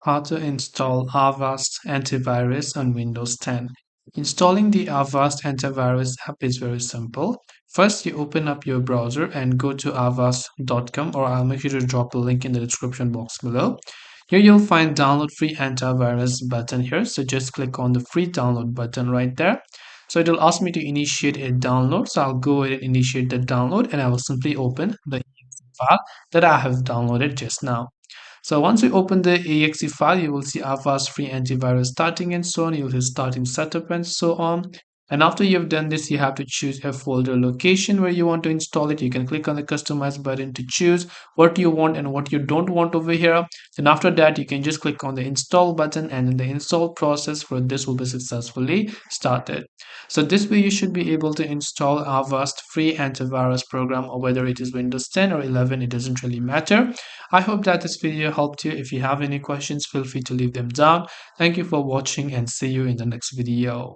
How to install Avast Antivirus on Windows 10. Installing the Avast Antivirus app is very simple. First, you open up your browser and go to avast.com, or I'll make sure to drop a link in the description box below. Here you'll find download free antivirus button here. So just click on the free download button right there. So it'll ask me to initiate a download. So I'll go ahead and initiate the download, and I will simply open the exe file that I have downloaded just now. So once you open the exe file, you will see Avast Free Antivirus starting and so on. You'll see starting setup and so on. And after you've done this, you have to choose a folder location where you want to install it. You can click on the customize button to choose what you want and what you don't want over here. Then after that, you can just click on the install button, and then the install process for this will be successfully started. So this way you should be able to install Avast Free Antivirus program, or whether it is Windows 10 or 11, it doesn't really matter. I hope that this video helped you. If you have any questions, feel free to leave them down. Thank you for watching, and see you in the next video.